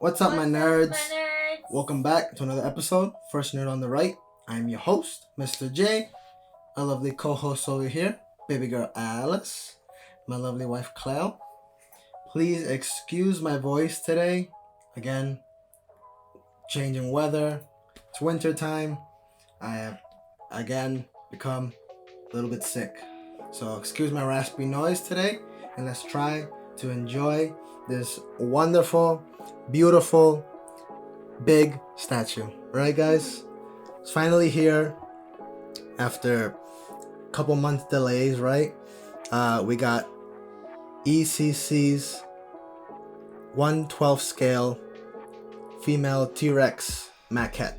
What's up, my nerds? My nerds? Welcome back to another episode. First Nerd on the Right. I'm your host, Mr. J. A lovely co-host over here, baby girl Alice. My lovely wife, Cleo. Please excuse my voice today. Again, changing weather. It's winter time. I have, again, become a little bit sick. So excuse my raspy noise today, and let's try to enjoy this wonderful, beautiful, big statue. Right, guys? It's finally here after a couple month delays, right? We got ECC's 1/12 scale female T-Rex Maquette.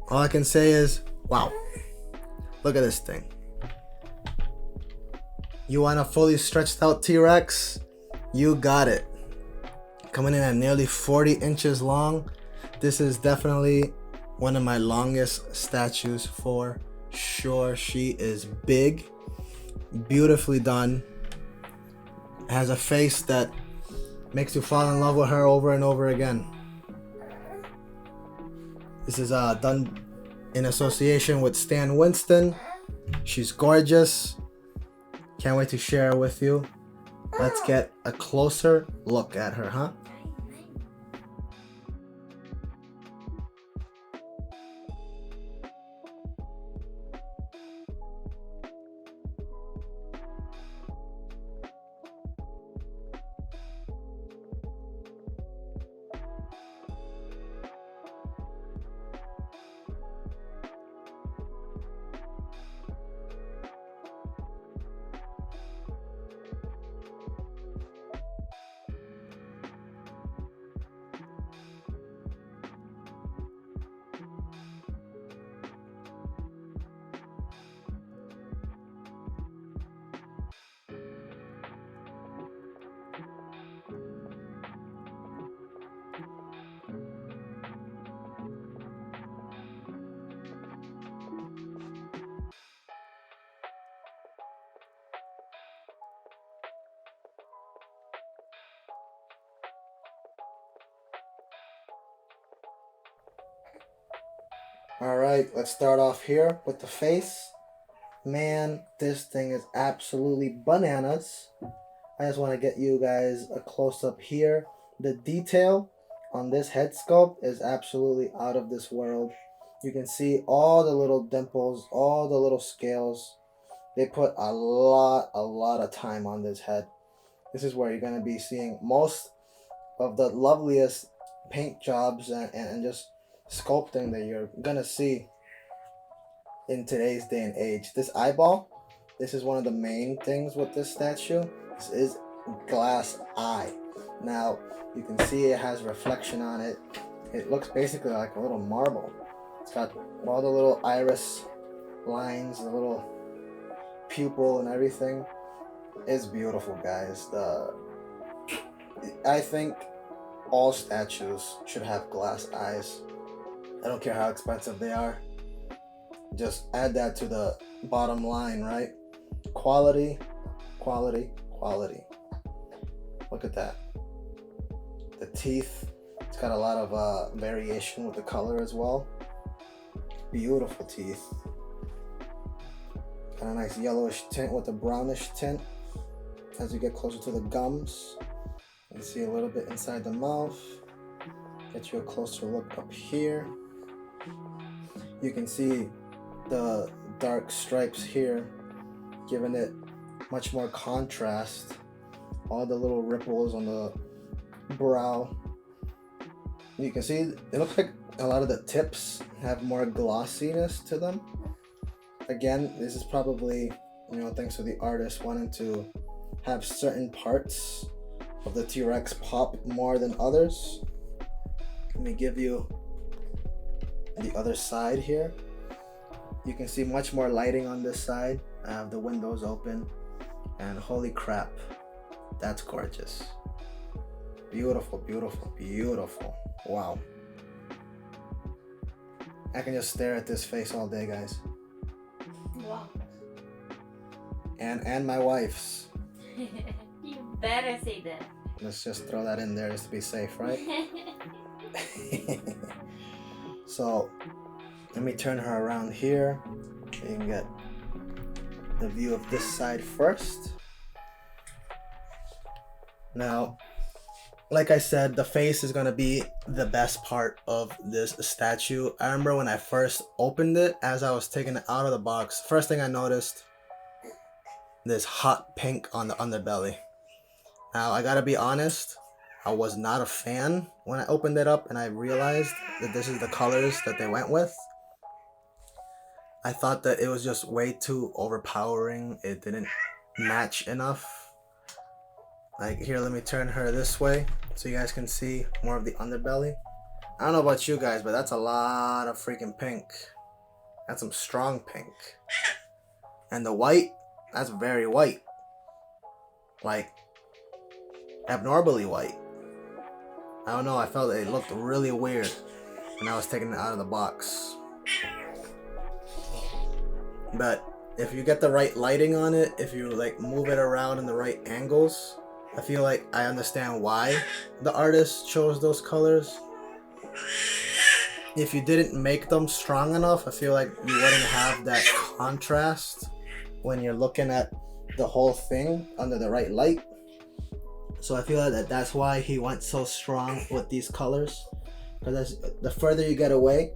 All I can say is, wow. Look at this thing. You want a fully stretched out T-Rex? You got it. Coming in at nearly 40 inches long. This is definitely one of my longest statues for sure. She is big, beautifully done. Has a face that makes you fall in love with her over and over again. This is done in association with Winston. She's gorgeous. Can't wait to share with you. Let's get a closer look at her, huh? Alright, let's start off here with the face. Man, this thing is absolutely bananas. I just want to get you guys a close-up here. The detail on this head sculpt is absolutely out of this world. You can see all the little dimples, all the little scales. They put a lot of time on this head. This is where you're going to be seeing most of the loveliest paint jobs and just sculpting that you're gonna see in today's day and age. This eyeball, this is one of the main things with this statue. This is glass eye. Now you can see it has reflection on it. It looks basically like a little marble. It's got all the little iris lines, the little pupil and everything. It's beautiful, guys. I think all statues should have glass eyes. I don't care how expensive they are. Just add that to the bottom line, right? Quality, quality, quality. Look at that. The teeth. It's got a lot of variation with the color as well. Beautiful teeth. Got a nice yellowish tint with a brownish tint. As you get closer to the gums, you can see a little bit inside the mouth. Get you a closer look up here. You can see the dark stripes here, giving it much more contrast. All the little ripples on the brow. You can see it looks like a lot of the tips have more glossiness to them. Again, this is probably, thanks to the artist wanting to have certain parts of the T-Rex pop more than others. Let me give you the other side here. You can see much more lighting on this side. I have the windows open, and holy crap, that's gorgeous. Beautiful, beautiful, beautiful. Wow. I can just stare at this face all day, guys. Wow. And my wife's. You better say that. Let's just throw that in there just to be safe, right? So let me turn her around here so you can get the view of this side first. Now, like I said, the face is gonna be the best part of this statue. I remember when I first opened it, as I was taking it out of the box, first thing I noticed, this hot pink on the underbelly. Now, I gotta be honest, I was not a fan when I opened it up and I realized that this is the colors that they went with. I thought that it was just way too overpowering. It didn't match enough. Like here, let me turn her this way so you guys can see more of the underbelly. I don't know about you guys, but that's a lot of freaking pink. That's some strong pink. And the white, that's very white. Like abnormally white. I don't know, I felt it looked really weird when I was taking it out of the box. But if you get the right lighting on it, if you like move it around in the right angles, I feel like I understand why the artist chose those colors. If you didn't make them strong enough, I feel like you wouldn't have that contrast when you're looking at the whole thing under the right light. So I feel like that's why he went so strong with these colors. Because the further you get away,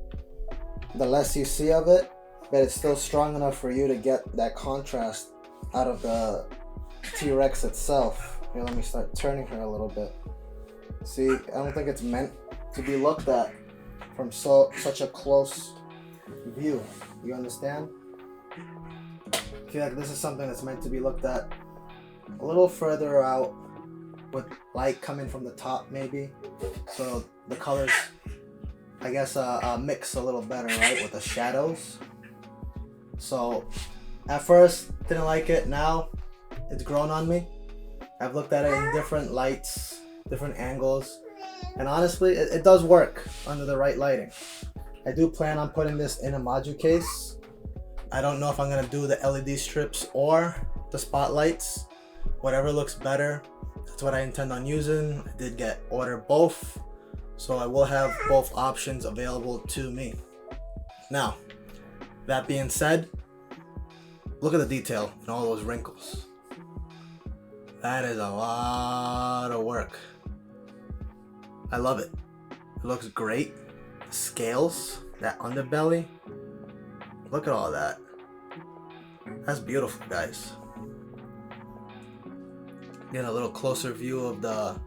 the less you see of it, but it's still strong enough for you to get that contrast out of the T-Rex itself. Here, let me start turning her a little bit. See, I don't think it's meant to be looked at from such a close view. You understand? I feel like this is something that's meant to be looked at a little further out with light coming from the top maybe. So the colors, I guess, mix a little better, right, with the shadows. So at first didn't like it. Now it's grown on me. I've looked at it in different lights, different angles, and honestly it does work under the right lighting. I do plan on putting this in a module case. I don't know if I'm gonna do the LED strips or the spotlights. Whatever looks better, that's what I intend on using. I did order both, so I will have both options available to me. Now, that being said, look at the detail in all those wrinkles. That is a lot of work. I love it. It looks great. The scales, that underbelly. Look at all that. That's beautiful, guys. Get a little closer view of the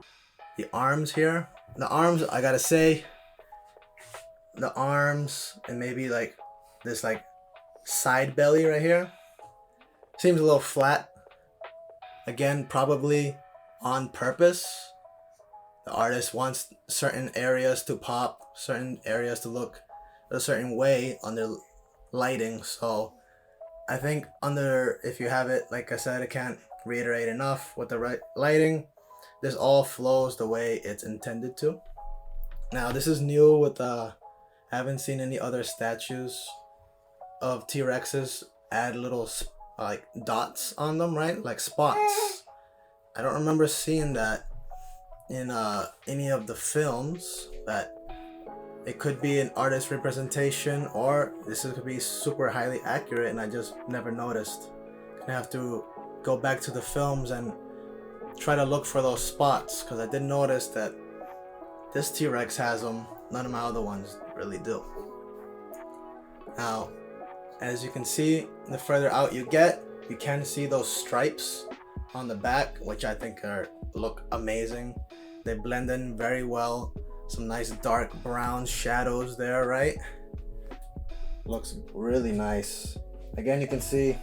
arms here. The arms, I gotta say, the arms and maybe like this like side belly right here seems a little flat. Again, probably on purpose. The artist wants certain areas to pop, certain areas to look a certain way under lighting. So I think if you have it, like I said, I can't reiterate enough, with the right lighting, this all flows the way it's intended to. Now this is new with I haven't seen any other statues of T-Rexes add little like dots on them, right? Like spots. I don't remember seeing that in any of the films. That it could be an artist representation, or this could be super highly accurate and I just never noticed. I have to go back to the films and try to look for those spots, because I did notice that this T-Rex has them. None of my other ones really do. Now, as you can see, the further out you get, you can see those stripes on the back, which I think look amazing. They blend in very well. Some nice dark brown shadows there, right? Looks really nice. Again, you can see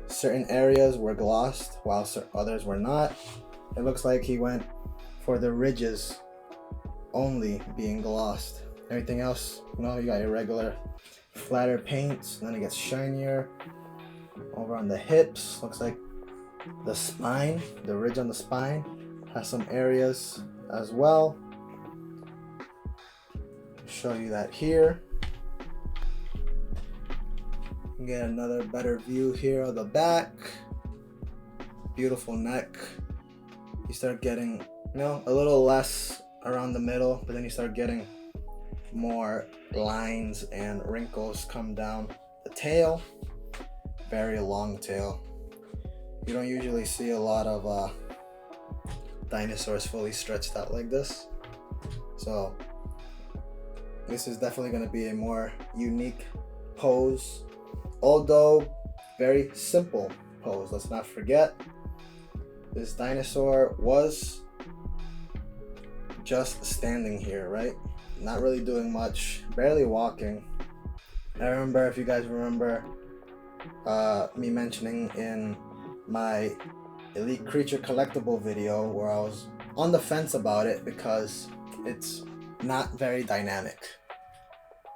certain areas were glossed while others were not. It looks like he went for the ridges only being glossed. Everything else, you know, you got your regular flatter paints, and then it gets shinier. Over on the hips, looks like the spine, the ridge on the spine has some areas as well. Show you that here. Get another better view here of the back. Beautiful neck. You start getting you know, a little less around the middle, but then you start getting more lines and wrinkles come down. The tail, very long tail. You don't usually see a lot of dinosaurs fully stretched out like this. So this is definitely going to be a more unique pose, although very simple pose. Let's not forget, this dinosaur was just standing here, right? Not really doing much, barely walking. I remember, if you guys remember, me mentioning in my Elite Creature collectible video where I was on the fence about it because it's not very dynamic.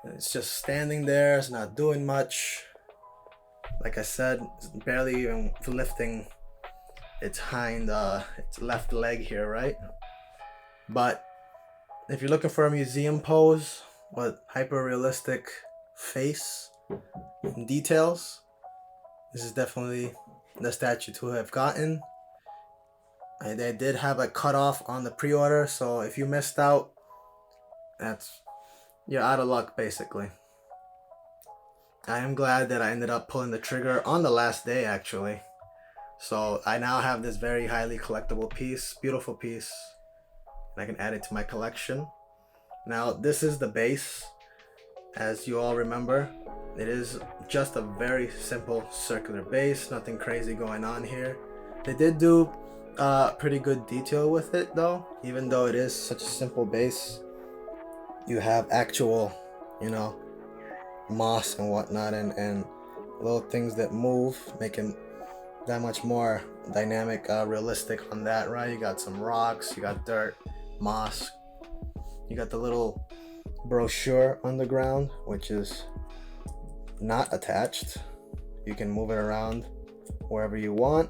It's just standing there, it's not doing much. Like I said, it's barely even lifting its its left leg here, right? But if you're looking for a museum pose with hyper realistic face and details, this is definitely the statue to have gotten. They did have a cutoff on the pre-order, so if you missed out, you're out of luck basically. I am glad that I ended up pulling the trigger on the last day actually. So I now have this very highly collectible piece, beautiful piece, and I can add it to my collection. Now this is the base. As you all remember, it is just a very simple circular base, nothing crazy going on here. They did do pretty good detail with it though, even though it is such a simple base. You have actual, you know, moss and whatnot and little things that move, making that much more dynamic, realistic on that, right? You got some rocks, you got dirt, moss, you got the little brochure on the ground, which is not attached. You can move it around wherever you want.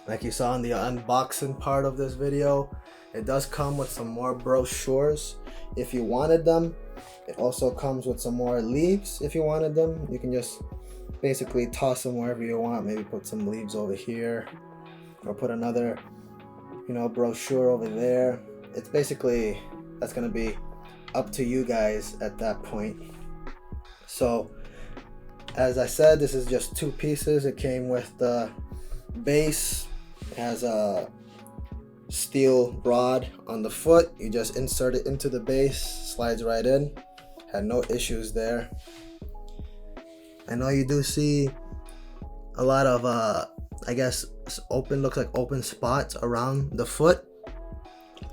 Like you saw in the unboxing part of this video, it does come with some more brochures if you wanted them. It also comes with some more leaves if you wanted them. You can just basically toss them wherever you want. Maybe put some leaves over here or put another, you know, brochure over there. It's basically, that's gonna be up to you guys at that point. So as I said, this is just two pieces. It came with the base. It has a steel rod on the foot. You just insert it into the base, slides right in. Had no issues there. I know you do see a lot of I guess open, looks like open spots around the foot.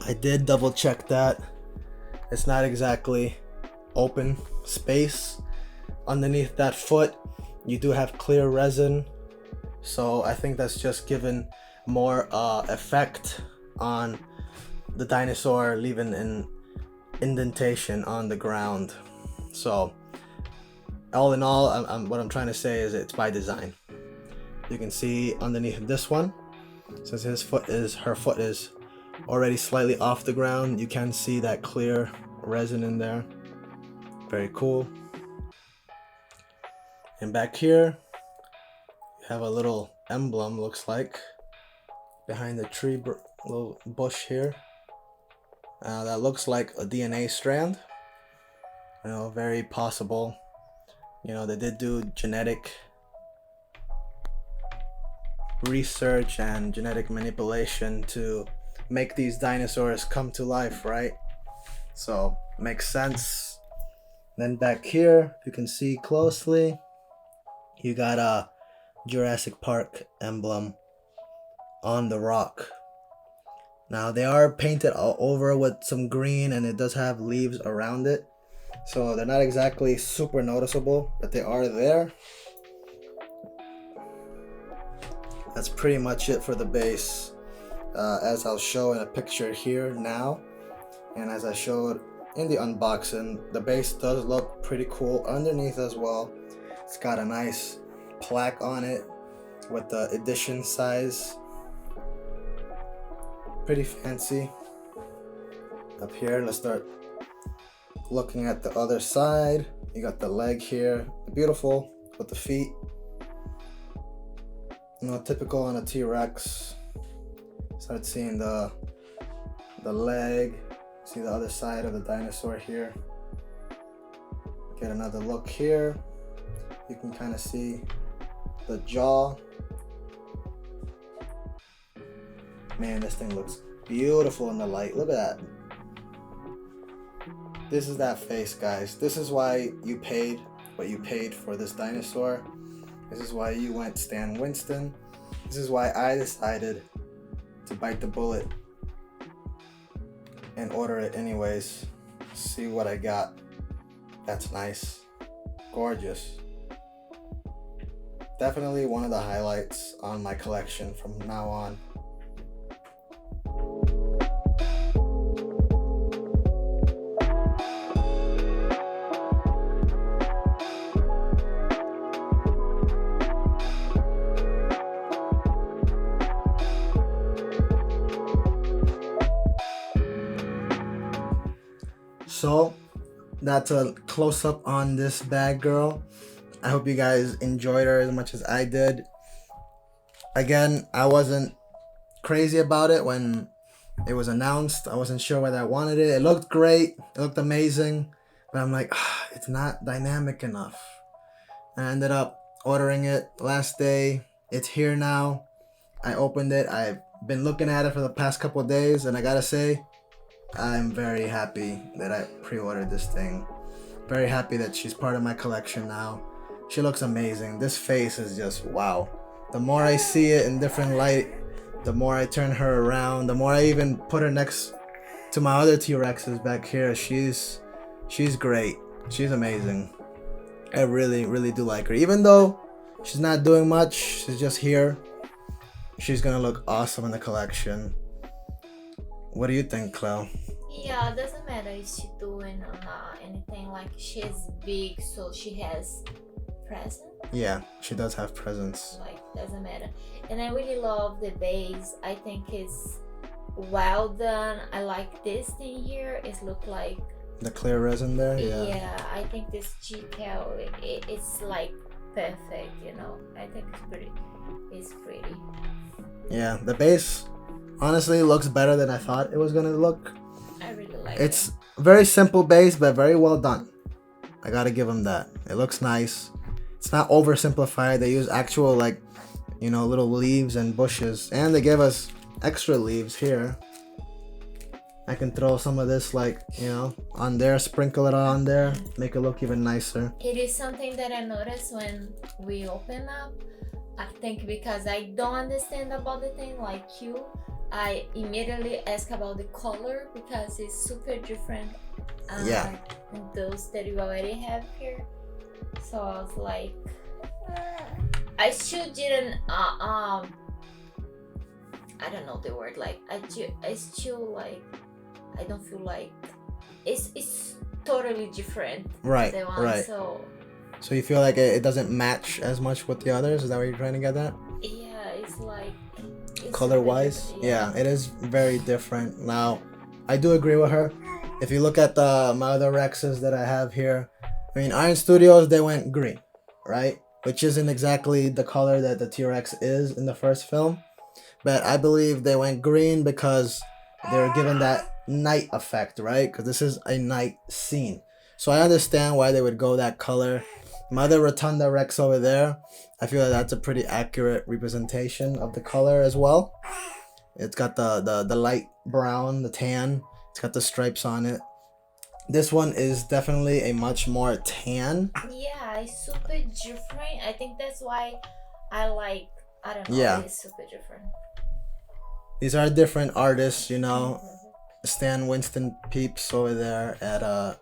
I did double check that. It's not exactly open space underneath that foot. You do have clear resin, so I think that's just given more effect on the dinosaur, leaving an indentation on the ground. So all in all, what I'm trying to say is it's by design. You can see underneath this one, since her foot is already slightly off the ground, you can see that clear resin in there. Very cool. And back here you have a little emblem, looks like, behind the tree, little bush here. That looks like a DNA strand. You know, very possible. You know, they did do genetic research and genetic manipulation to make these dinosaurs come to life, right? So makes sense. Then back here, if you can see closely, you got a Jurassic Park emblem on the rock. Now they are painted all over with some green, and it does have leaves around it, so they're not exactly super noticeable, but they are there. That's pretty much it for the base, as I'll show in a picture here now, and as I showed in the unboxing. The base does look pretty cool underneath as well. It's got a nice plaque on it with the edition size. Pretty fancy. Up here, let's start looking at the other side. You got the leg here, beautiful with the feet. You know, typical on a T-Rex. Start seeing the the leg. See the other side of the dinosaur here. Get another look here. You can kind of see the jaw. Man, this thing looks beautiful in the light. Look at that. This is that face, guys. This is why you paid what you paid for this dinosaur. This is why you went Stan Winston. This is why I decided to bite the bullet and order it anyways. See what I got. That's nice. Gorgeous. Definitely one of the highlights on my collection from now on. So that's a close-up on this bag girl. I hope you guys enjoyed her as much as I did. Again, I wasn't crazy about it when it was announced. I wasn't sure whether I wanted it. It looked great. It looked amazing. But I'm like, it's not dynamic enough. And I ended up ordering it last day. It's here now. I opened it. I've been looking at it for the past couple of days. And I gotta say, I'm very happy that I pre-ordered this thing. Very happy that she's part of my collection now. She looks amazing. This face is just wow. The more I see it in different light, the more I turn her around, the more I even put her next to my other T-Rexes back here. She's great. She's amazing. I really do like her. Even though she's not doing much, she's just here. She's gonna look awesome in the collection. What do you think, Cleo? Yeah, it doesn't matter if she's doing or not anything. Like, she's big, so she has presence. Yeah, she does have presence. Like, doesn't matter. And I really love the base. I think it's well done. I like this thing here. It look like the clear resin there. Yeah, I think this GCal it's like perfect. You know, I think it's pretty. Yeah, the base honestly looks better than I thought it was gonna look. I really like it's very simple base, but very well done. I gotta give them that. It looks nice. It's not oversimplified. They use actual, like, you know, little leaves and bushes, and they give us extra leaves here. I can throw some of this, like, you know, on there, sprinkle it on there, make it look even nicer. It is something that I noticed when we open up. I think because I don't understand about the thing like you, I immediately ask about the color because it's super different than those that you already have here. So I was like, I still didn't I don't know the word, like I still like, I don't feel like it's totally different. Right, the one, right. So you feel like it doesn't match as much with the others? Is that what you're trying to get at? Yeah, it's like color wise, yeah, it is very different. Now, I do agree with her. If you look at my other Rexes that I have here, I mean, Iron Studios, they went green, right? Which isn't exactly the color that the T-Rex is in the first film. But I believe they went green because they were given that night effect, right? Because this is a night scene. So I understand why they would go that color. My other Rotunda Rex over there, I feel like that's a pretty accurate representation of the color as well. It's got the light brown, the tan. It's got the stripes on it. This one is definitely a much more tan. Yeah, it's super different. I think that's why I like, I don't know, it's super different. These are different artists, you know. Stan Winston peeps over there at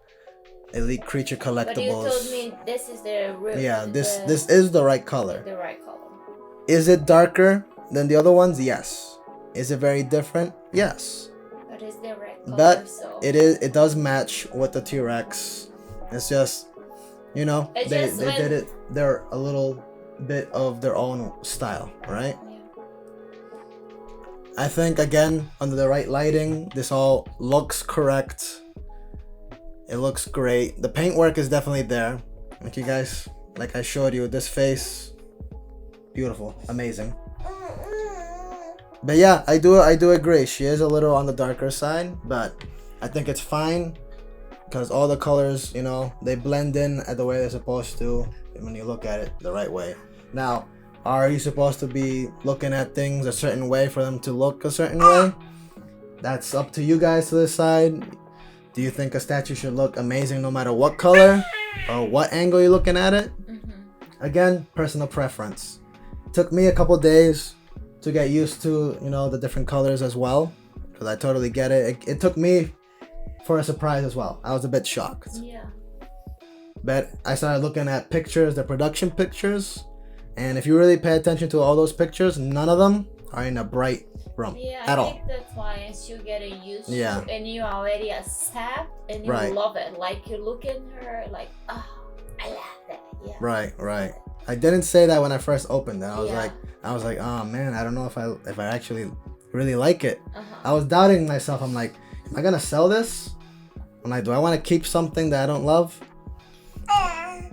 Elite Creature Collectibles. But you told me this is the real. Yeah, this is the right color. The right color. Is it darker than the other ones? Yes. Is it very different? Yes. But it's the right color. But so it does match with the T-Rex. It's just, you know, they did it. They're a little bit of their own style, right? Yeah. I think, again, under the right lighting, this all looks correct. It looks great. The paintwork is definitely there. Like you guys, like I showed you, this face, beautiful, amazing. But yeah, I do agree. She is a little on the darker side, but I think it's fine because all the colors, they blend in at the way they're supposed to when you look at it the right way. Now, are you supposed to be looking at things a certain way for them to look a certain way? That's up to you guys to decide. Do you think a statue should look amazing no matter what color or what angle you're looking at it? Again, personal preference. Took me a couple days to get used to, the different colors as well, because I totally get it. It took me for a surprise as well. I was a bit shocked. Yeah. But I started looking at pictures, the production pictures, and if you really pay attention to all those pictures, none of them are in a bright room at all. I think that's why once you get used to and you already accept and you Right. love it. Like you look at her like, oh, I love that. Yeah. Right. I didn't say that when I first opened it. I Yeah. was like, oh man, I don't know if I actually really like it. Uh-huh. I was doubting myself. I'm like, am I gonna sell this? I'm like, do I want to keep something that I don't love?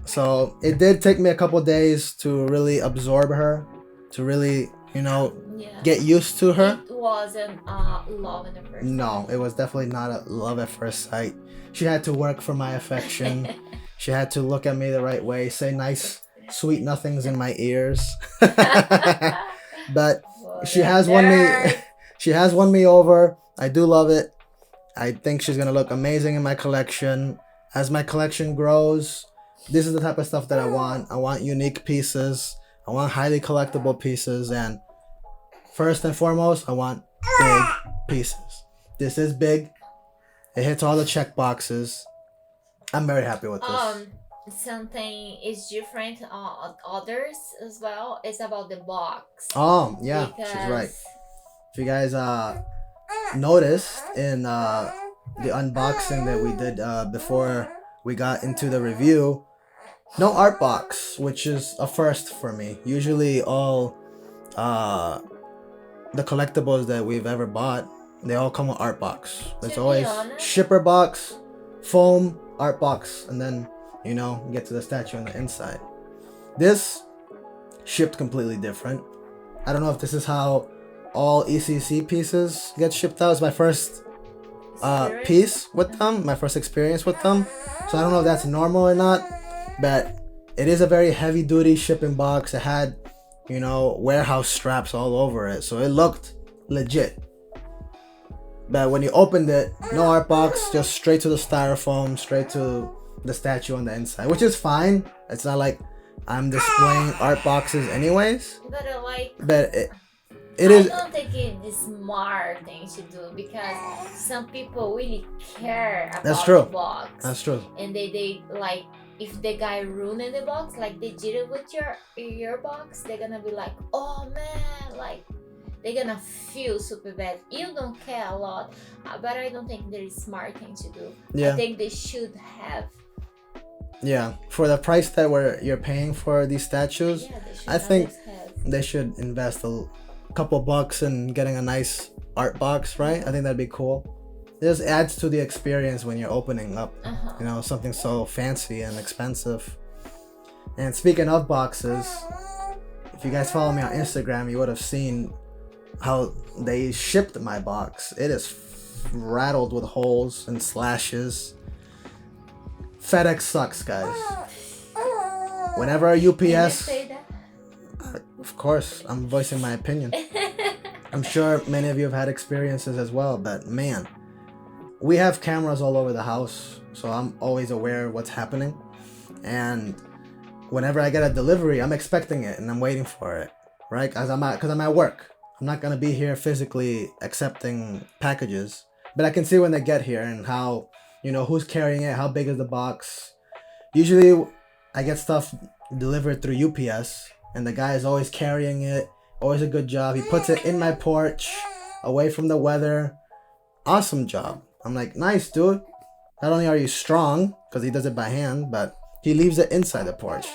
So it did take me a couple days to really absorb her, to really, get used to her. It wasn't love in the first No, it was definitely not a love at first sight. She had to work for my affection. She had to look at me the right way, say nice, sweet nothings in my ears. But she has won me. She has won me over. I do love it. I think she's gonna look amazing in my collection. As my collection grows, this is the type of stuff that I want. I want unique pieces. I want highly collectible pieces, and first and foremost, I want big pieces. This is big. It hits all the check boxes. I'm very happy with this. Something is different on others as well. It's about the box. Oh, yeah, she's right. If you guys noticed in the unboxing that we did before we got into the review, no art box, which is a first for me. Usually all the collectibles that we've ever bought, they all come with art box. There's always shipper box, foam, art box, and then get to the statue on the inside. This shipped completely different. I don't know if this is how all ECC pieces get shipped out. It's my first piece with them, my first experience with them, so I don't know if that's normal or not, but it is a very heavy duty shipping box. It had warehouse straps all over it, so it looked legit. But when you opened it, no art box, just straight to the styrofoam, straight to the statue on the inside, which is fine. It's not like I'm displaying art boxes anyways. But it is. I don't think it's the smart thing to do, because some people really care about the box. That's true. And they like, if the guy ruined the box, like they did it with your box, they're gonna be like, oh man, like they're gonna feel super bad. You don't care a lot, but I don't think there is smart thing to do. Yeah. I think they should have. Yeah, for the price that you're paying for these statues, I think they should invest a couple bucks in getting a nice art box, right? I think that'd be cool. It just adds to the experience when you're opening up, something so fancy and expensive. And speaking of boxes, if you guys follow me on Instagram, you would have seen how they shipped my box. It is rattled with holes and slashes. FedEx sucks, guys. Whenever a UPS... Of course, I'm voicing my opinion. I'm sure many of you have had experiences as well, but man, we have cameras all over the house, so I'm always aware of what's happening. And whenever I get a delivery, I'm expecting it and I'm waiting for it, right? Because I'm at work. I'm not gonna be here physically accepting packages, but I can see when they get here and how, who's carrying it, how big is the box. Usually, I get stuff delivered through UPS, and the guy is always carrying it. Always a good job. He puts it in my porch, away from the weather. Awesome job. I'm like, nice, dude. Not only are you strong, because he does it by hand, but he leaves it inside the porch.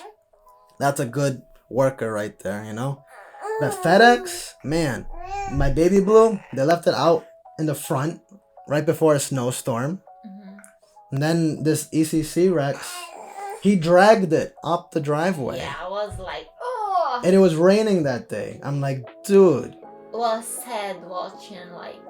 That's a good worker right there, But FedEx, man, my baby blue, they left it out in the front right before a snowstorm. And then this ECC Rex, he dragged it up the driveway. Yeah, I was like, oh. And it was raining that day. I'm like, dude, was sad watching like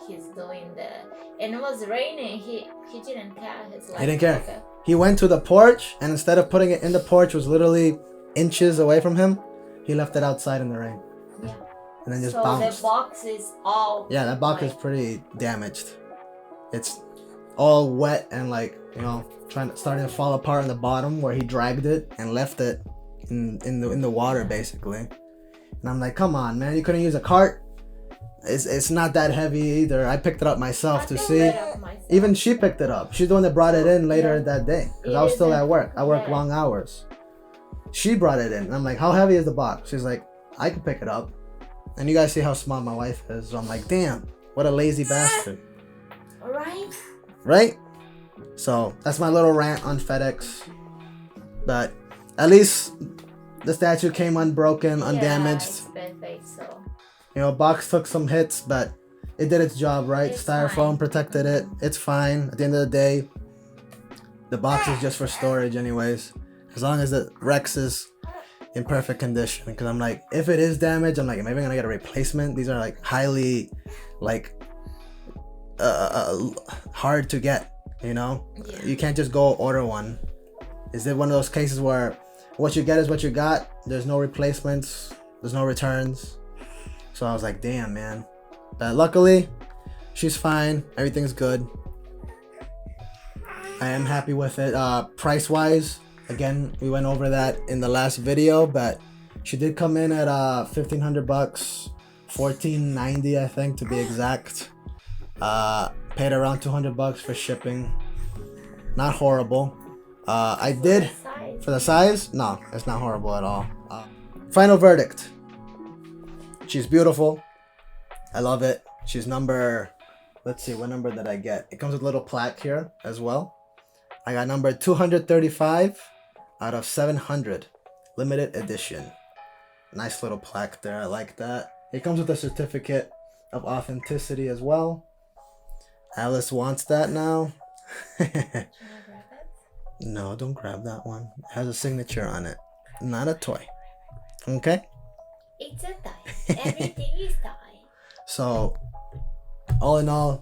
he's doing that, and it was raining. He didn't care. He's like, He didn't care. Okay. He went to the porch, and instead of putting it in the porch, was literally inches away from him. He left it outside in the rain. Yeah. And then just So bounced. the box is all. Yeah, that box is pretty damaged. It's all wet and like, you know, starting to fall apart on the bottom where he dragged it and left it in the water basically. And I'm like, come on, man, you couldn't use a cart. It's not that heavy either. I picked it up myself to see. Even she picked it up. She's the one that brought it in later that day because I was still at work. I worked long hours. She brought it in. And I'm like, how heavy is the box? She's like, I can pick it up. And you guys see how small my wife is. So I'm like, damn, what a lazy bastard. Right? Right? So that's my little rant on FedEx. But at least the statue came unbroken, undamaged. It's perfect, so. You know, box took some hits, but it did its job, right? It's Styrofoam fine. protected it. It's fine. At the end of the day, the box is just for storage anyways. As long as the Rex is in perfect condition. Because I'm like, if it is damaged, I'm like, am I even going to get a replacement? These are like highly, like, hard to get, you know? Yeah. You can't just go order one. Is it one of those cases where what you get is what you got? There's no replacements. There's no returns. So I was like, damn, man. But luckily, she's fine. Everything's good. I am happy with it. Price-wise, again, we went over that in the last video, but she did come in at $1,500, $1,490, I think, to be exact. Paid around $200 for shipping. Not horrible. I did for the size. No, it's not horrible at all. Final verdict. She's beautiful. I love it. She's number, let's see, what number did I get? It comes with a little plaque here as well. I got number 235 out of 700. Limited edition. Nice little plaque there. I like that. It comes with a certificate of authenticity as well. Alice wants that now. No, don't grab that one. It has a signature on it. Not a toy. Okay? It's a tie. Everything is tie. So, all in all,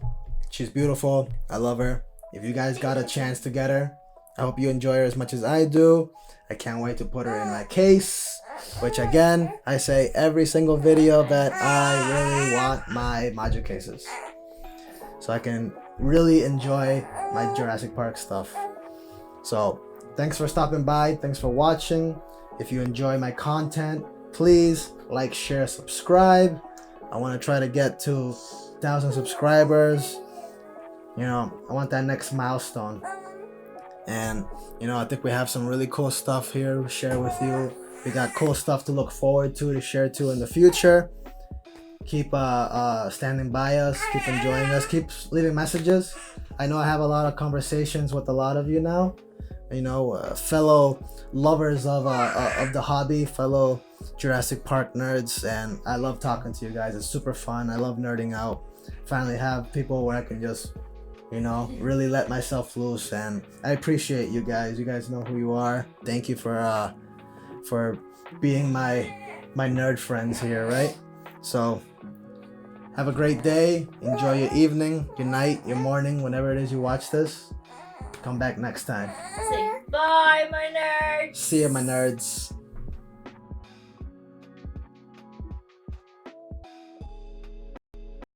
she's beautiful. I love her. If you guys got a chance to get her, I hope you enjoy her as much as I do. I can't wait to put her in my case. Which again, I say every single video that I really want my module cases. So I can really enjoy my Jurassic Park stuff. So, thanks for stopping by. Thanks for watching. If you enjoy my content, please like, share, subscribe. I want to try to get to 1,000 subscribers. You know, I want that next milestone. And, you know, I think we have some really cool stuff here to share with you. We got cool stuff to look forward to share to in the future. Keep standing by us. Keep enjoying us. Keep leaving messages. I know I have a lot of conversations with a lot of you now. You know, fellow lovers of the hobby, fellow Jurassic Park nerds, and I love talking to you guys. It's super fun. I love nerding out. Finally have people where I can just, you know, really let myself loose, and I appreciate you guys. You guys know who you are. Thank you for being my nerd friends here, right? So have a great day. Enjoy your evening, your night, your morning, whenever it is you watch this. Come back next time. Say bye, my nerds. See ya, my nerds.